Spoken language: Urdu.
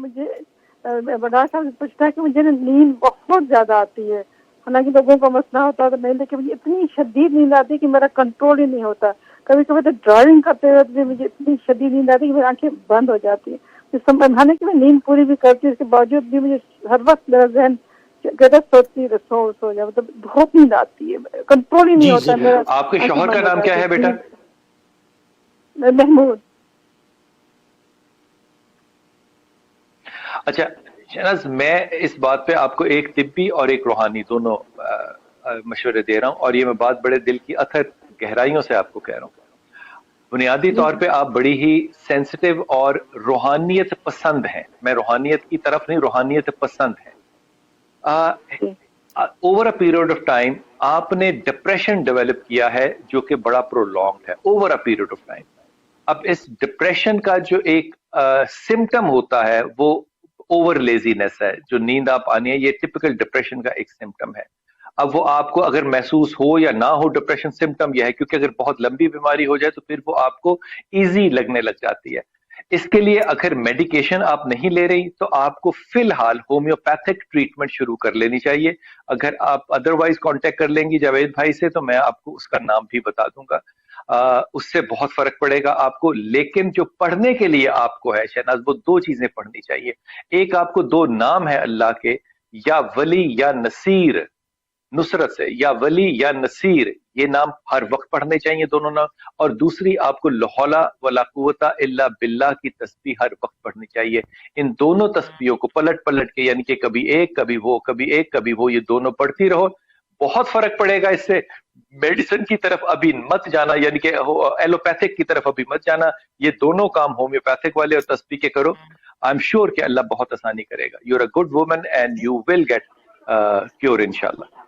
مجھے ڈاکٹر صاحب سے پوچھتا ہے کہ مجھے نیند بہت زیادہ آتی ہے، حالانکہ لوگوں کو مسئلہ ہوتا ہے تو نہیں، لیکن مجھے اتنی شدید نیند آتی ہے کہ میرا کنٹرول ہی نہیں ہوتا. کبھی کبھی تو ڈرائیونگ کرتے ہوئے بھی مجھے اتنی شدید نیند آتی ہے کہ میری آنکھیں بند ہو جاتی ہیں. اس سمجھانے کہ میں نیند پوری بھی کرتی ہوں، اس کے باوجود بھی مجھے ہر وقت میرا ذہن غلط سوچتی ہے، سو جائے، مطلب بہت نیند آتی ہے، کنٹرول ہی نہیں جی ہوتا جی. میرا. آپ کے شوہر کا نام کیا ہے بیٹا؟ محمود. اچھا شہناز، میں اس بات پہ آپ کو ایک طبی اور ایک روحانی دونوں مشورے دے رہا ہوں، اور یہ میں بات بڑے دل کی اتھر گہرائیوں سے آپ کو کہہ رہا ہوں. بنیادی طور پہ آپ بڑی ہی سینسٹیو اور روحانیت پسند ہیں. میں روحانیت کی طرف نہیں، روحانیت پسند ہیں. Over a period of time آپ نے ڈپریشن ڈیولپ کیا ہے جو کہ بڑا پرولونگڈ ہے، over a period of time. اب اس ڈپریشن کا جو ایک سمٹم ہوتا ہے وہ اوور لیزینس ہے. جو نیند آپ آنی ہے، یہ ٹپیکل ڈپریشن کا ایک سمٹم ہے. اب وہ آپ کو اگر محسوس ہو یا نہ ہو، ڈپریشن سمٹم یہ ہے، کیونکہ اگر بہت لمبی بیماری ہو جائے تو پھر وہ آپ کو ایزی لگنے لگ جاتی ہے. اس کے لیے اگر میڈیکیشن آپ نہیں لے رہی تو آپ کو فی الحال ہومیوپیتھک ٹریٹمنٹ شروع کر لینی چاہیے. اگر آپ ادروائز کانٹیکٹ کر لیں گی جاوید بھائی سے تو میں آپ کو اس کا نام بھی بتا دوں گا. اس سے بہت فرق پڑے گا آپ کو. لیکن جو پڑھنے کے لیے آپ کو ہے شہناز، وہ دو چیزیں پڑھنی چاہیے. ایک آپ کو دو نام ہے اللہ کے، یا ولی یا نصیر، نصرت سے، یا ولی یا نصیر، یہ نام ہر وقت پڑھنے چاہیے دونوں نام. اور دوسری آپ کو لا حول ولا قوت الا باللہ کی تسبیح ہر وقت پڑھنی چاہیے. ان دونوں تسبیحوں کو پلٹ پلٹ کے، یعنی کہ کبھی ایک کبھی وہ، کبھی ایک کبھی وہ، یہ دونوں پڑھتی رہو. بہت فرق پڑے گا اس سے. میڈیسن کی طرف ابھی مت جانا، یعنی کہ ایلوپیتھک کی طرف ابھی مت جانا. یہ دونوں کام ہومیوپیتھک والے اور تسبیح کے کرو. آئی ایم شیور کہ اللہ بہت آسانی کرے گا. You are a good woman and you will get cure انشاءاللہ.